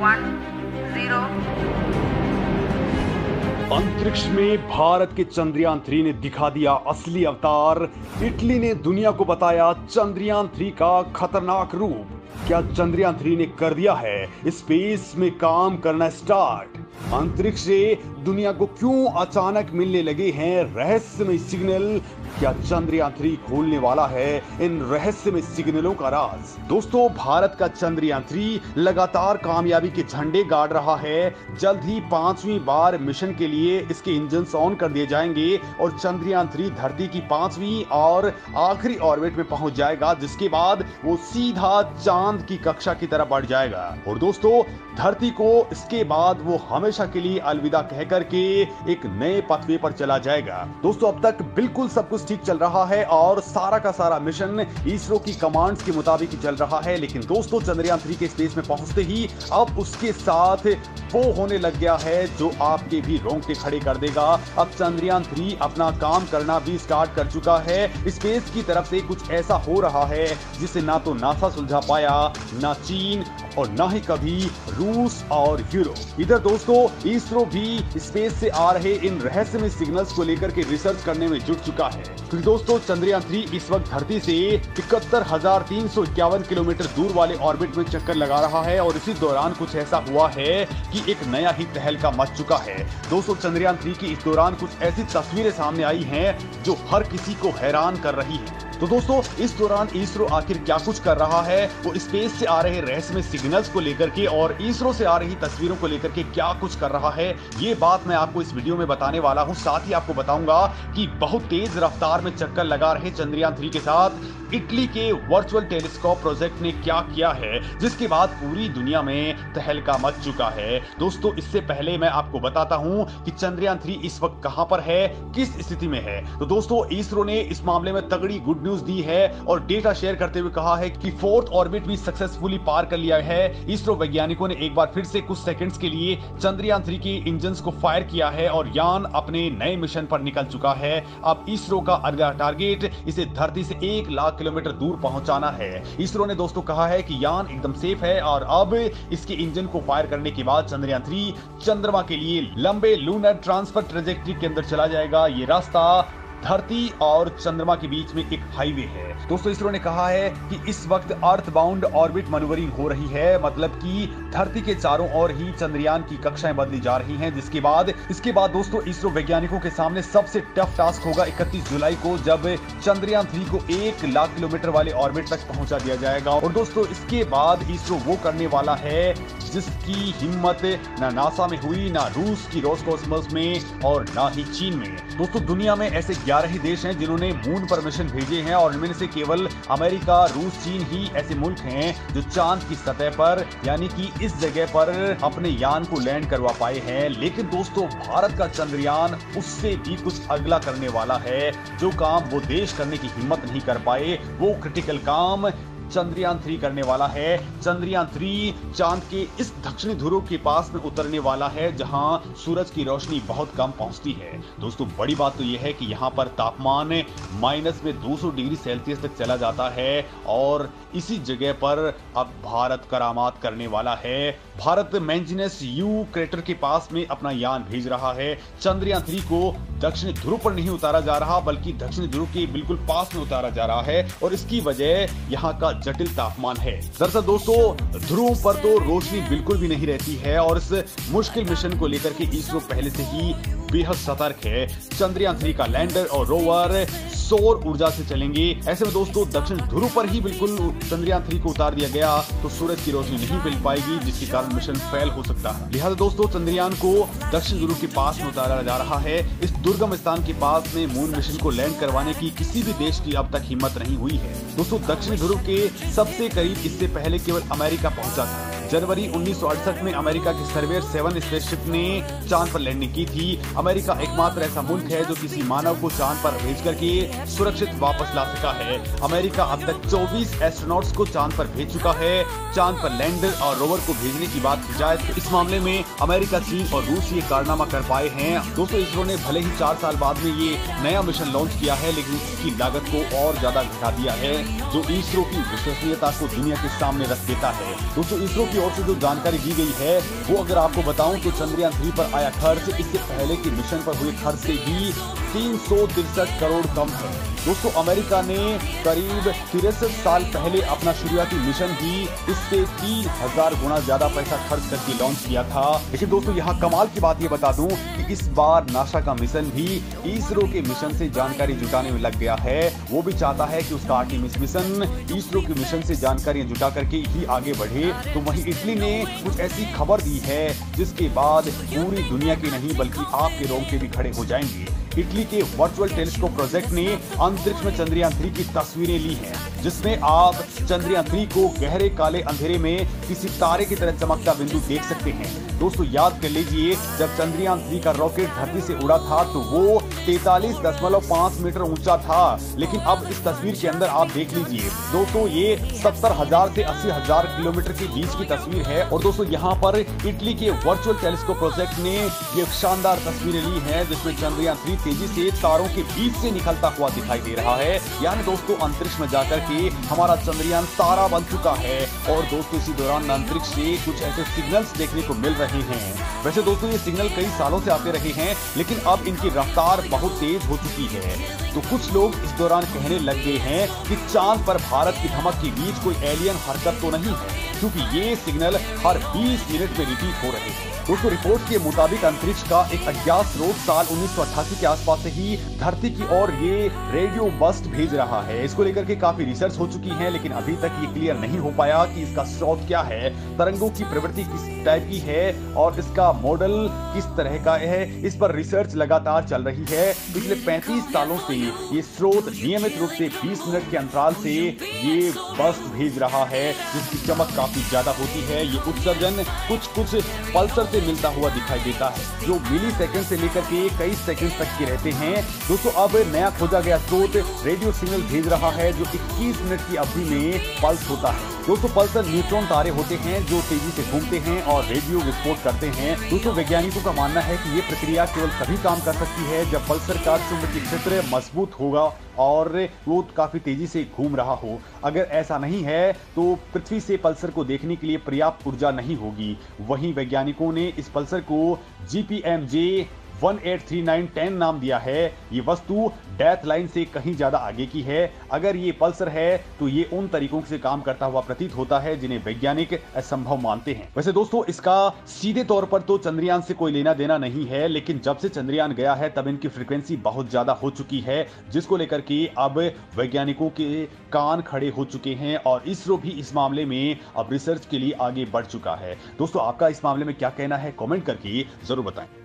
1 0। अंतरिक्ष में भारत के चंद्रयान-3 ने दिखा दिया असली अवतार। इटली ने दुनिया को बताया चंद्रयान-3 का खतरनाक रूप। क्या चंद्रयान-3 ने कर दिया है स्पेस में काम करना स्टार्ट? अंतरिक्ष से दुनिया को क्यों अचानक मिलने लगे हैं रहस्यमय सिग्नल? क्या चंद्रयान-3 खोलने वाला है इन रहस्यमय सिग्नलों का राज? दोस्तों, भारत का चंद्रयान-3 लगातार कामयाबी के झंडे गाड़ रहा है। जल्द ही 5वीं बार मिशन के लिए इसके इंजन ऑन कर दिए जाएंगे और चंद्रयान-3 धरती की 5वीं और आखिरी ऑर्बिट में पहुंच जाएगा, जिसके बाद वो सीधा चांद की कक्षा की तरफ बढ़ जाएगा। और दोस्तों, धरती को इसके बाद वो हमेशा के लिए अलविदा कह करके एक नए पथवे पर चला जाएगा। दोस्तों, अब तक बिल्कुल सब कुछ ठीक चल रहा है और सारा का सारा मिशन इसरो की कमांड्स के मुताबिक ही चल रहा है। लेकिन दोस्तों, चंद्रयान-3 के स्पेस में पहुंचते ही अब उसके साथ वो होने लग गया है जो आपके भी रोंगटे खड़े कर देगा। अब चंद्रयान-3 अपना काम करना भी स्टार्ट कर चुका है। स्पेस की तरफ से कुछ ऐसा हो रहा है जिसे ना तो नासा सुलझा पाया, ना चीन और ना ही कभी रूस और यूरोप। इधर दोस्तों, इसरो भी स्पेस से आ रहे इन रहस्यमय सिग्नल्स को लेकर के रिसर्च करने में जुट चुका है। क्योंकि दोस्तों, चंद्रयान-3 इस वक्त धरती से 71,351 किलोमीटर दूर वाले ऑर्बिट में चक्कर लगा रहा है और इसी दौरान कुछ ऐसा हुआ है कि एक नया ही तहलका मच चुका है। दोस्तों, चंद्रयान-3 की इस दौरान कुछ ऐसी तस्वीरें सामने आई हैं जो हर किसी को हैरान कर रही है। तो दोस्तों, इस दौरान इसरो आखिर क्या कुछ कर रहा है, वो स्पेस से आ रहे रहस्यमय सिग्नल्स को लेकर के और इसरो से आ रही तस्वीरों को लेकर के क्या कुछ कर रहा है, ये बात मैं आपको इस वीडियो में बताने वाला हूं। साथ ही आपको बताऊंगा कि बहुत तेज रफ्तार में चक्कर लगा रहे चंद्रयान-3 के साथ इटली के वर्चुअल टेलीस्कोप प्रोजेक्ट ने क्या किया है, जिसके बाद पूरी दुनिया में तहलका मच चुका है। दोस्तों, इससे पहले मैं आपको बताता हूं कि चंद्रयान-3 इस वक्त कहां पर है, किस स्थिति में है। तो दोस्तों, इसरो ने इस मामले में तगड़ी गुड न्यूज दी है और डेटा शेयर करते हुए कहा है कि 4th ऑर्बिट भी सक्सेसफुली पार कर लिया है। इसरो वैज्ञानिकों ने एक बार फिर से कुछ सेकंड्स के लिए चंद्रयान-3 के इंजन्स को फायर किया है और यान अपने नए मिशन पर निकल चुका है। अब इसरो का अगला टारगेट इसे धरती से 1 लाख किलोमीटर दूर पहुंचाना है। इसरो ने दोस्तों कहा है कि यान एकदम सेफ है और अब इसके इंजन को फायर करने के बाद चंद्रयान-3 चंद्रमा के लिए लंबे लूनर ट्रांसफर ट्रेजेक्टरी के अंदर चला जाएगा। ये रास्ता धरती और चंद्रमा के बीच में एक हाईवे है। दोस्तों, इसरो ने कहा है कि इस वक्त अर्थ बाउंड ऑर्बिट मैन्युवरिंग हो रही है, मतलब कि धरती के चारों ओर ही चंद्रयान की कक्षाएं बदली जा रही हैं। इसके बाद दोस्तों, इसरो वैज्ञानिकों के सामने सबसे टफ टास्क होगा 31 जुलाई को, जब चंद्रयान-3 को 1 लाख किलोमीटर वाले ऑर्बिट तक पहुंचा दिया जाएगा। और दोस्तों, इसके बाद इसरो वो करने वाला है जिसकी हिम्मत ना नासा में हुई, ना रूस की रोसकॉस्मोस में और ना ही चीन में। दोस्तों, दुनिया में ऐसे 11 ही देश हैं जिन्होंने मून पर मिशन भेजे हैं और इनमें से केवल अमेरिका, रूस, चीन ही ऐसे मुल्क हैं जो चांद की सतह पर यानी कि इस जगह पर अपने यान को लैंड करवा पाए हैं। लेकिन दोस्तों, भारत का चंद्रयान उससे भी कुछ अगला करने वाला है। जो काम वो देश करने की हिम्मत नहीं कर पाए, वो क्रिटिकल काम चंद्रयान-3 करने वाला है। चंद्रयान-3 चांद के इस दक्षिणी ध्रुव के पास में उतरने वाला है जहां सूरज की रोशनी बहुत कम पहुंचती है। दोस्तों, बड़ी बात तो यह है कि यहां पर तापमान माइनस में 200 डिग्री सेल्सियस तक चला जाता है और इसी जगह पर अब भारत करामात करने वाला है। भारत मैंजिनस यू क्रेटर के पास में अपना यान भेज रहा है। चंद्रयान-3 को दक्षिणी ध्रुव पर नहीं उतारा जा रहा, बल्कि दक्षिणी ध्रुव के बिल्कुल पास में उतारा जा रहा है और इसकी वजह यहाँ का जटिल तापमान है। दरअसल दोस्तों, ध्रुव पर तो रोशनी बिल्कुल भी नहीं रहती है और इस मुश्किल मिशन को लेकर के इसरो पहले से ही बेहद सतर्क है। चंद्रयान-3 का लैंडर और रोवर सौर ऊर्जा से चलेंगे। ऐसे में दोस्तों, दक्षिण ध्रुव पर ही बिल्कुल चंद्रयान-3 को उतार दिया गया तो सूरज की रोशनी नहीं मिल पाएगी, जिसके कारण मिशन फेल हो सकता है। लिहाजा दोस्तों, चंद्रयान को दक्षिण ध्रुव के पास में उतारा जा रहा है। इस दुर्गम स्थान के पास में मून मिशन को लैंड करवाने की किसी भी देश की अब तक हिम्मत नहीं हुई है। दोस्तों, दक्षिण ध्रुव के सबसे करीब इससे पहले केवल अमेरिका पहुंचा था। जनवरी 1968 में अमेरिका की सर्वेयर 7 स्पेसशिप ने चांद पर लैंडिंग की थी। अमेरिका एकमात्र ऐसा मुल्क है जो किसी मानव को चांद पर भेज करके सुरक्षित वापस ला सका है। अमेरिका अब तक 24 एस्ट्रोनॉट्स को चांद पर भेज चुका है। चांद पर लैंडर और रोवर को भेजने की बात की जाए तो इस मामले में अमेरिका, चीन और रूस ये कारनामा कर पाए हैं। दोस्तों, इसरो ने भले ही 4 साल बाद में ये नया मिशन लॉन्च किया है, लेकिन इसकी लागत को और ज्यादा घटा दिया है, जो इसरो की विश्वसनीयता को दुनिया के सामने रख देता है। दोस्तों, इसरो की ओर से जो जानकारी दी गई है वो अगर आपको बताऊं तो चंद्रयान 3 पर आया खर्च इससे पहले के मिशन पर हुए खर्च से भी 363 करोड़ कम है। दोस्तों अमेरिका ने करीब 63 साल पहले अपना शुरुआती मिशन ही इससे 3000 गुना ज्यादा पैसा खर्च करके लॉन्च किया था। लेकिन दोस्तों यहाँ कमाल की बात ये बता दूं कि इस बार नासा का मिशन भी इसरो के मिशन से जानकारी जुटाने में लग गया है। वो भी चाहता है कि उसका आर्टेमिस मिशन इसरो के मिशन से जानकारियां जुटा करके ही आगे बढ़े। तो वहीं इटली ने कुछ ऐसी खबर दी है जिसके बाद पूरी दुनिया की नहीं बल्कि आपके रोंगटे भी खड़े हो जाएंगे। इटली के वर्चुअल टेलीस्कोप प्रोजेक्ट ने अंतरिक्ष में चंद्रयान 3 की तस्वीरें ली हैं, जिसमें आप चंद्रयान 3 को गहरे काले अंधेरे में किसी तारे की तरह चमकता बिंदु देख सकते हैं। दोस्तों याद कर लीजिए, जब चंद्रयान 3 का रॉकेट धरती से उड़ा था तो वो 43.5 मीटर ऊंचा था, लेकिन अब इस तस्वीर के अंदर आप देख लीजिए दोस्तों, ये 70,000 से 80,000 किलोमीटर के बीच की तस्वीर है। और दोस्तों यहाँ पर इटली के वर्चुअल टेलीस्कोप प्रोजेक्ट ने ये शानदार तस्वीरें ली हैं, जिसमें चंद्रयान 3 तेजी से तारों के बीच से निकलता हुआ दिखाई दे रहा है। यानी दोस्तों अंतरिक्ष में जाकर के हमारा चंद्रयान तारा बन चुका है। और दोस्तों इसी दौरान अंतरिक्ष से कुछ ऐसे सिग्नल्स देखने को मिल रहे हैं। वैसे दोस्तों ये सिग्नल कई सालों से आते रहे हैं, लेकिन अब इनकी रफ्तार बहुत तेज हो चुकी है। तो कुछ लोग इस दौरान कहने लग गए हैं कि चांद पर भारत की धमक के बीच कोई एलियन हरकत तो नहीं है, क्योंकि ये सिग्नल हर 20 मिनट में रिपीट हो रहे हैं। दोस्तों रिपोर्ट के मुताबिक अंतरिक्ष का एक अज्ञात स्रोत साल 1988 के आसपास से ही धरती की ओर ये रेडियो बस्ट भेज रहा है। इसको लेकर के काफी रिसर्च हो चुकी है, लेकिन अभी तक ये क्लियर नहीं हो पाया कि इसका स्रोत क्या है, तरंगों की प्रवृत्ति किस टाइप की है और इसका मॉडल किस तरह का है। इस पर रिसर्च लगातार चल रही है। पिछले 35 सालों से ये स्रोत नियमित रूप से 20 मिनट के अंतराल से ये बस्ट भेज रहा है, जिसकी चमक काफी ज्यादा होती है। ये उत्सर्जन कुछ पल्सर से मिलता हुआ दिखाई देता है, जो मिली सेकंड से लेकर के कई सेकंड तक के रहते हैं। दोस्तों अब नया खोजा गया स्रोत रेडियो सिग्नल भेज रहा है, जो 21 मिनट की अवधि में पल्स होता है। दोस्तों पल्सर न्यूट्रॉन तारे होते हैं जो तेजी से घूमते हैं और रेडियो विस्फोट करते हैं। दोस्तों वैज्ञानिकों का मानना है कि ये प्रक्रिया केवल तभी काम कर सकती है जब पल्सर का चुंबकीय क्षेत्र मजबूत होगा और वो काफी तेजी से घूम रहा हो। अगर ऐसा नहीं है तो पृथ्वी से पल्सर को देखने के लिए पर्याप्त ऊर्जा नहीं होगी। वहीं वैज्ञानिकों ने इस पल्सर को GPMJ 183910 नाम दिया है। ये वस्तु डेथ लाइन से कहीं ज्यादा आगे की है। अगर ये पल्सर है तो ये उन तरीकों से काम करता हुआ प्रतीत होता है जिन्हें वैज्ञानिक असंभव मानते हैं। वैसे दोस्तों इसका सीधे तौर पर तो चंद्रयान से कोई लेना देना नहीं है, लेकिन जब से चंद्रयान गया है तब इनकी फ्रीक्वेंसी बहुत ज्यादा हो चुकी है, जिसको लेकर के अब वैज्ञानिकों के कान खड़े हो चुके हैं और इसरो भी इस मामले में अब रिसर्च के लिए आगे बढ़ चुका है। दोस्तों आपका इस मामले में क्या कहना है, कमेंट करके जरूर बताएं।